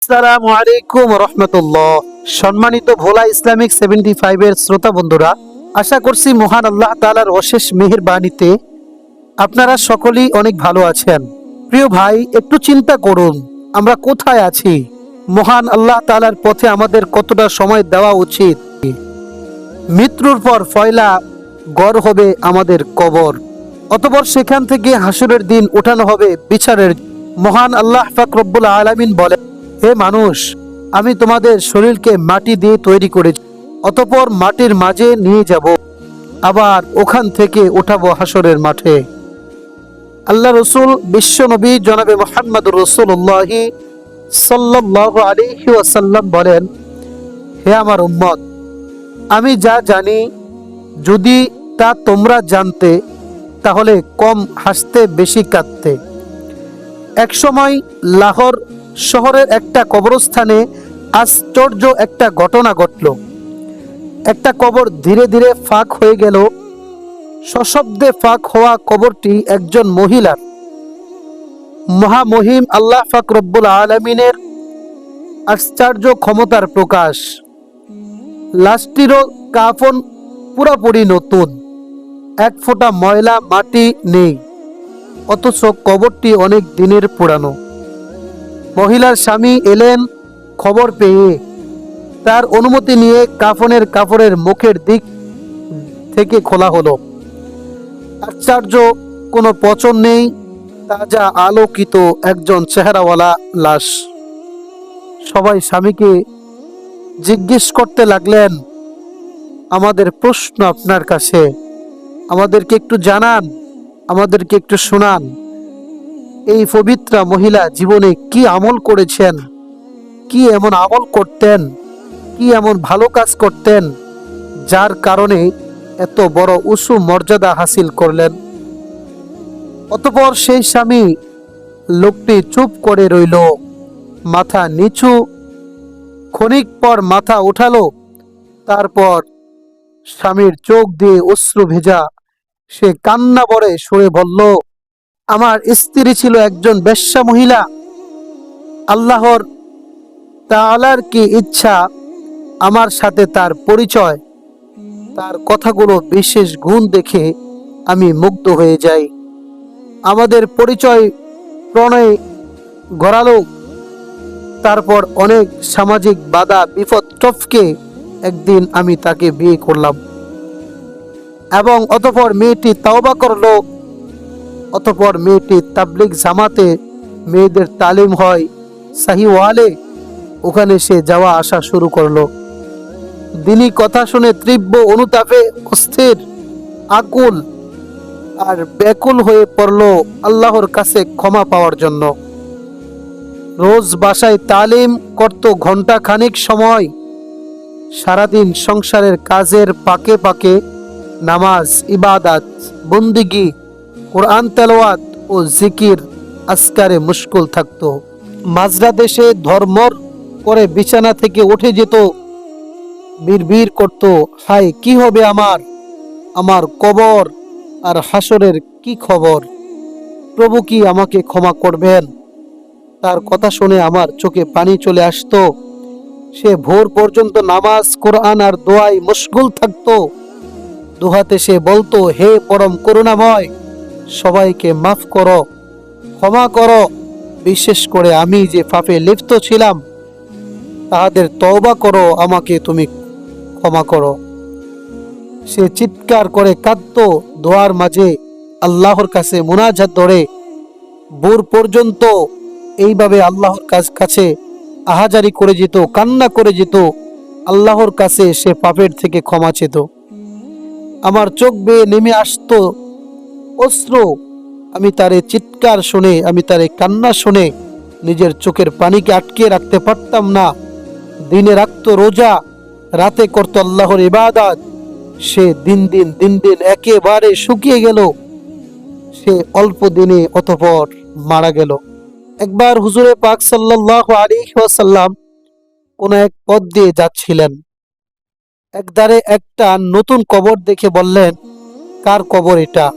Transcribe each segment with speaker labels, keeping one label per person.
Speaker 1: আসসালামু আলাইকুম রহমতুল্লাহ। সম্মানিত ভোলা ইসলামিক 75 এর শ্রোতা বন্ধুরা, আশা করছি মহান আল্লাহ তাআলার অশেষ মেহেরবানিতে আপনারা সকলেই অনেক ভালো আছেন। প্রিয় ভাই, একটু চিন্তা করুন, আমরা কোথায় আছি? মহান আল্লাহ তাআলার পথে আমাদের কতটা সময় দেওয়া উচিত? মৃত্যুর পর ফয়লা গড় হবে আমাদের কবর, অতঃপর সেখান থেকে হাসরের দিন উঠানো হবে বিচারের। মহান আল্লাহ পাক রব্বুল আলামিন বলেন, হে মানুষ, আমি তোমাদের শরীরকে মাটি দিয়ে তৈরি করেছি, অতঃপর মাটির মাঝে নিয়ে যাব, আবার ওখান থেকে উঠাবো হাসরের মাঠে। আল্লাহ রসুল বিশ্ব নবী জনাবে মুহাম্মদুর রাসূলুল্লাহ সাল্লাল্লাহু আলাইহি ওয়াসাল্লাম বলেন, হে আমার উম্মত, আমি যা জানি যদি তা তোমরা জানতে, তাহলে কম হাসতে বেশি কাঁদতে। একসময় লাহোর শহরের একটা কবরস্থানে আশ্চর্য একটা ঘটনা ঘটল। একটা কবর ধীরে ধীরে ফাঁক হয়ে গেল। সশব্দে ফাঁক হওয়া কবরটি একজন মহিলার। মহামহিম আল্লাহ পাক রব্বুল আলামিনের আশ্চর্য ক্ষমতার প্রকাশ। লাশটিরও কাফন পুরাপুরি নতুন, এক ফোঁটা ময়লা মাটি নেই, অথচ কবরটি অনেক দিনের পুরানো। মহিলার স্বামী এলেন খবর পেয়ে। তার অনুমতি নিয়ে কাফনের কাপড়ের মুখের দিক থেকে খোলা হলো। আশ্চর্য, কোনো পচন নেই, তাজা আলোকিত একজন চেহারাওয়ালা লাশ। সবাই স্বামীকে জিজ্ঞেস করতে লাগলেন, আমাদের প্রশ্ন আপনার কাছে, আমাদেরকে একটু জানান, আমাদেরকে একটু শোনান, এই পবিত্রা মহিলা জীবনে কি আমল করেছেন, কি এমন আমল করতেন, কি এমন ভালো কাজ করতেন যার কারণে এত বড় উঁচু মর্যাদা হাসিল করলেন। অতঃপর সেই স্বামী লোকটি চুপ করে রইল, মাথা নিচু। ক্ষণিক পর মাথা উঠালো, তারপর স্বামীর চোখ দিয়ে অশ্রু ভেজা। সে কান্না ভরে সুরে বলল, আমার স্ত্রী ছিল একজন বেশ্যা মহিলা। আল্লাহর তাআলার কি ইচ্ছা আমার সাথে তার পরিচয়। তার কথাগুলো বিশেষ গুণ দেখে আমি মুগ্ধ হয়ে যাই। আমাদের পরিচয় প্রণয় গড়ালো। তারপর অনেক সামাজিক বাধা বিপদ টপকে একদিন আমি তাকে বিয়ে করলাম, এবং অতঃপর মেয়েটি তওবা করলো। অতঃপর মেয়েটি তাবলিগ জামাতে মেয়েদের তালিম হয় সাহিওয়ালে, ওখানে সে যাওয়া আসা শুরু করলো। দিনী কথা শুনে তীব্র অনুতাপে অস্থির, আকুল আর ব্যাকুল হয়ে পড়ল আল্লাহর কাছে ক্ষমা পাওয়ার জন্য। রোজ বাসায় তালিম করত ঘন্টা খানিক সময়। সারাদিন সংসারের কাজের পাকে পাকে নামাজ, ইবাদত, বন্দিগি, কোরআন তেলাওয়াত ও জিকির আজকারে মুশকুল থাকত। মাঝরা দেশে ধর্মর করে বিছানা থেকে উঠে যেত, বিড়বিড় করত, হায় কি হবে আমার, আমার কবর আর হাসরের কি খবর, প্রভু কি আমাকে ক্ষমা করবেন। তার কথা শুনে আমার চোখে পানি চলে আসতো। সে ভোর পর্যন্ত নামাজ, কোরআন আর দোয়ায় মশগুল থাকতো। দুহাতে সে বলতো, হে পরম করুণাময়, সবাইকে মাফ করো, ক্ষমা করো, বিশেষ করে আমি যে পাপে লিপ্ত ছিলাম তাহাদের তওবা করো, আমাকে তুমি ক্ষমা করো। সে চিৎকার করে কাঁদতো দোয়ার মাঝে, আল্লাহর কাছে মুনাজাত ধরে। ভোর পর্যন্ত এইভাবে আল্লাহর কাছে আহাজারি করে যেত, কান্না করে যেত। আল্লাহর কাছে সে পাপের থেকে ক্ষমা চেত। আমার চোখ বেয়ে নেমে আসতো অশ্রু। আমি তারে চিৎকার শুনে, আমি তারে কান্না শুনে নিজের চোখের পানিকে আটকে রাখতে পারতাম না। দিনে রাখতো রোজা, রাতে করতো আল্লাহর ইবাদত। সে দিন দিন একেবারে শুকিয়ে গেল। সে অল্প দিনে অতঃপর মারা গেল। একবার হুজুরে পাক সাল্লাল্লাহু আলাইহি ওয়াসাল্লাম কোন এক পথ দিয়ে যাচ্ছিলেন। একধারে একটা নতুন কবর দেখে বললেন, কার কবর এটা?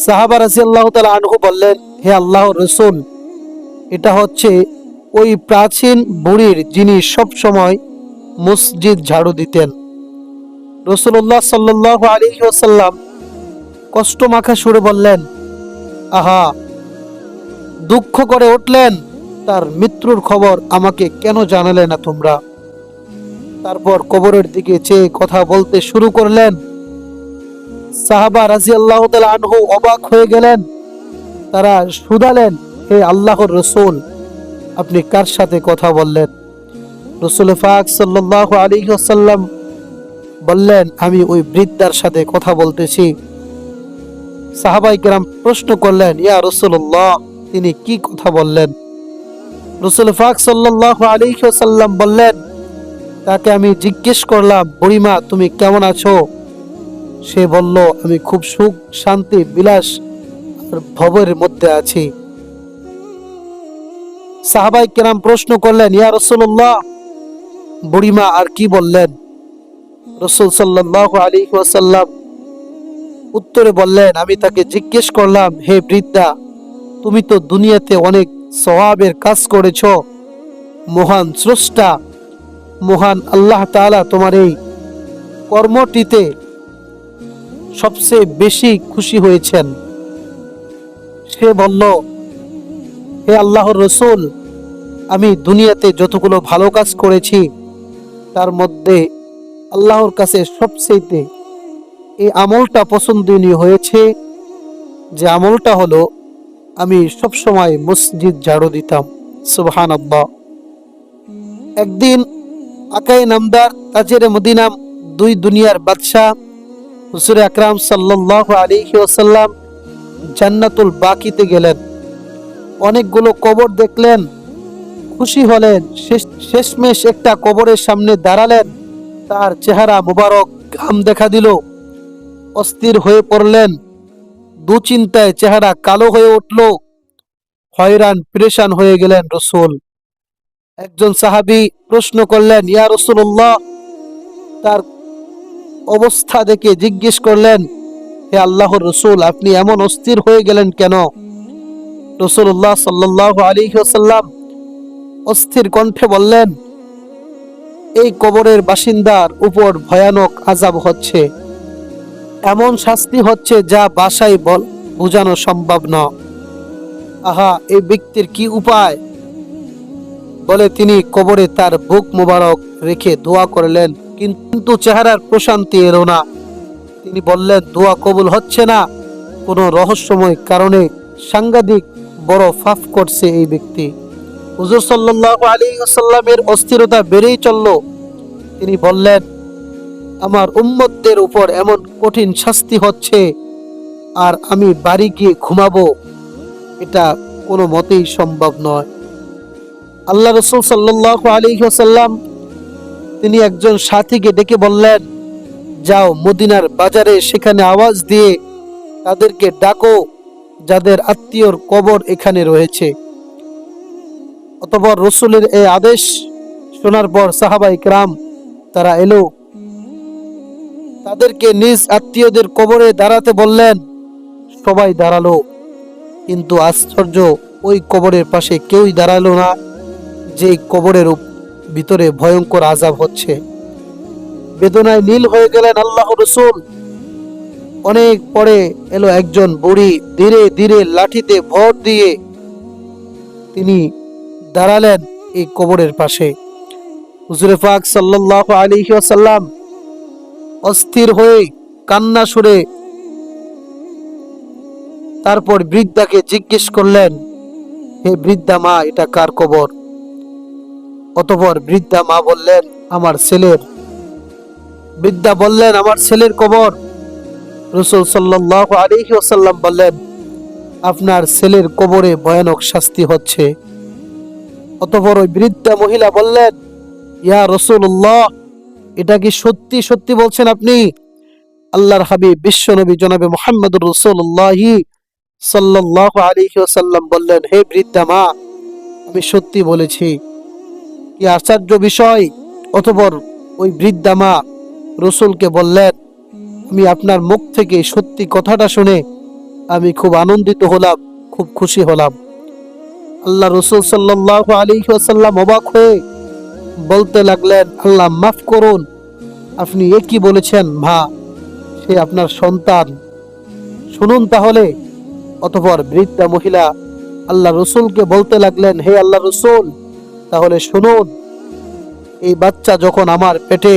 Speaker 1: সাহাবা রাদিয়াল্লাহু তাআলা আনহু বললেন, হে আল্লাহর রাসূল, এটা হচ্ছে ওই প্রাচীন বুড়ির, যিনি সব সময় মসজিদ ঝাড়ু দিতেন। রাসূলুল্লাহ সাল্লাল্লাহু আলাইহি ওয়াসাল্লাম কষ্ট মাখা সুরে বললেন, আহা, দুঃখ করে উঠলেন, তার মৃত্যুর খবর আমাকে কেন জানালে না তোমরা? তারপর কবরের দিকে চেয়ে কথা বলতে শুরু করলেন। সাহাবা রাদিয়াল্লাহু তাআলা আনহু অবাক হয়ে গেলেন। তারা শুধালেন, হে আল্লাহর রাসূল, আপনি কার সাথে কথা বললেন? রাসূল পাক সাল্লাল্লাহু আলাইহি ওয়াসাল্লাম বললেন, আমি ওই বৃদ্ধার সাথে কথা বলতেছি। সাহাবায়ে কেরাম প্রশ্ন করলেন, ইয়া রাসূলুল্লাহ, তিনি কি কথা বললেন? রাসূল পাক সাল্লাল্লাহু আলাইহি ওয়াসাল্লাম বললেন, তাকে আমি জিজ্ঞেস করলাম, বুড়িমা তুমি কেমন আছো? সে বলল, আমি খুব সুখ শান্তি বিলাস আর ভবের মধ্যে আছি। সাহাবায়ে কেরাম প্রশ্ন করলেন, ইয়া রাসূলুল্লাহ, বুড়িমা আর কি বললেন? রাসূল সাল্লাল্লাহু আলাইহি ওয়াসাল্লাম উত্তরে বললেন, আমি তাকে জিজ্ঞেস করলাম, হে বৃদ্ধা, তুমি তো দুনিয়াতে অনেক সওয়াবের কাজ করেছো, মহান স্রষ্টা মহান আল্লাহ তাআলা তোমার এই কর্মটিতে সবচেয়ে বেশি খুশি হয়েছেন। সে বলল, হে আল্লাহর রাসূল, আমি দুনিয়াতে যতগুলো ভালো কাজ করেছি তার মধ্যে আল্লাহর কাছে সবচেয়ে এই আমলটা পছন্দনীয় হয়েছে, যে আমলটা হলো আমি সবসময় মসজিদ ঝাড়ু দিতাম। সুবহানাল্লাহ। একদিন আকাই নামদার তাজেরে মদিনা দুই দুনিয়ার বাদশাহ হুজুর আকরাম সাল্লাল্লাহু আলাইহি ওয়াসাল্লাম জান্নাতুল বাকিতে গেলেন। অনেকগুলো কবর দেখলেন, খুশি হলেন। শেষমেশ একটা কবরের সামনে দাঁড়ালেন। তার চেহারা মুবারক ঘাম দেখা দিল। অস্থির হয়ে পড়লেন। দুচিন্তায় চেহারা কালো হয়ে উঠল। হয়রান পেরেশান হয়ে গেলেন রাসূল। একজন সাহাবী প্রশ্ন করলেন, ইয়া রাসূলুল্লাহ, তার অবস্থা দেখে জিজ্ঞেস করলেন, হে আল্লাহর রাসূল, আপনি এমন অস্থির হয়ে গেলেন কেন? রাসূলুল্লাহ সাল্লাল্লাহু আলাইহি ওয়াসাল্লাম অস্থির কণ্ঠে বললেন, এই কবরের বাসিন্দার উপর ভয়ানক আযাব হচ্ছে, এমন শাস্তি হচ্ছে যা ভাষায় বোঝানো সম্ভব না। আহা, এই ব্যক্তির কি উপায়? বলে তিনি কবরে তার বুক মোবারক রেখে দোয়া করলেন, কিন্তু চেহারার প্রশান্তি এলো না। তিনি বললেন, দোয়া কবুল হচ্ছে না, কোনো রহস্যময় কারণে সাংঘাতিক বড় পাপ করছে এই ব্যক্তি। হুজুর সাল্লাল্লাহু আলাইহি ওয়াসাল্লামের অস্থিরতা বেড়েই চলল। তিনি বললেন, আমার উম্মতদের উপর এমন কঠিন শাস্তি হচ্ছে আর আমি বাড়ি গিয়ে ঘুমাবো, এটা কোনো মতেই সম্ভব নয়। আল্লাহ রাসূল সাল্লাল্লাহু আলাইহি ওয়াসাল্লাম তিনি একজন সাথীকে ডেকে বললেন, যাও মদিনার বাজারে, সেখানে আওয়াজ দিয়ে তাদেরকে ডাকো যাদের আত্মীয়র কবর এখানে রয়েছে। অতঃপর রাসূলের এই আদেশ শোনার পর সাহাবায়ে কেরাম তারা এলো, তাদেরকে নিজ আত্মীয়দের কবরে দাঁড়াতে বললেন। সবাই দাঁড়ালো, কিন্তু আশ্চর্য, ওই কবরের পাশে কেউই দাঁড়ালো না যে কবরের ভিতরে ভয়ঙ্কর আযাব হচ্ছে। বেদনায় নীল হয়ে গেলেন আল্লাহর রাসূল। অনেক পরে এলো একজন বুড়ি, ধীরে ধীরে লাঠিতে ভর দিয়ে তিনি দাঁড়ালেন এই কবরের পাশে। হুজুর পাক সাল্লাল্লাহু আলাইহি ওয়াসাল্লাম অস্থির হয়ে কান্না সুরে তারপর বৃদ্ধাকে জিজ্ঞেস করলেন, হে বৃদ্ধা মা, এটা কার কবর? অতঃপর বৃদ্ধা মা বললেন, আমার ছেলের। বৃদ্ধা বললেন, আমার ছেলের কবর? রাসূল সাল্লাল্লাহু আলাইহি ওয়াসাল্লাম বললেন, আপনার ছেলের কবরে ভয়ানক শাস্তি হচ্ছে। অতঃপর ওই বৃদ্ধা মহিলা বললেন, ইয়া রাসূলুল্লাহ, এটা কি সত্যি সত্যি বলছেন আপনি? আল্লাহর হাবিব বিশ্বনবী জনাবে মুহাম্মদুর রাসূলুল্লাহ সাল্লাল্লাহু আলাইহি ওয়াসাল্লাম বললেন, হে বৃদ্ধা মা, আমি সত্যি বলেছি। কি আশ্চর্য বিষয়! অতঃপর ওই বৃদ্ধা মা রাসূলকে বললেন, আমি আপনার মুখ থেকে সত্যি কথাটা শুনে আমি খুব আনন্দিত হলাম, খুব খুশি হলাম। আল্লাহ রসুল সাল্লাল্লাহু আলাইহি ওয়াসাল্লাম অবাক হয়ে বলতে লাগলেন, আল্লাহ মাফ করুন, আপনি এ কি বলেছেন মা, সে আপনার সন্তান। শুনুন তাহলে। অতঃপর বৃদ্ধা মহিলা আল্লাহ রসুলকে বলতে লাগলেন, হে আল্লাহ রসুল, তাহলে শুনুন, এই বাচ্চা যখন আমার পেটে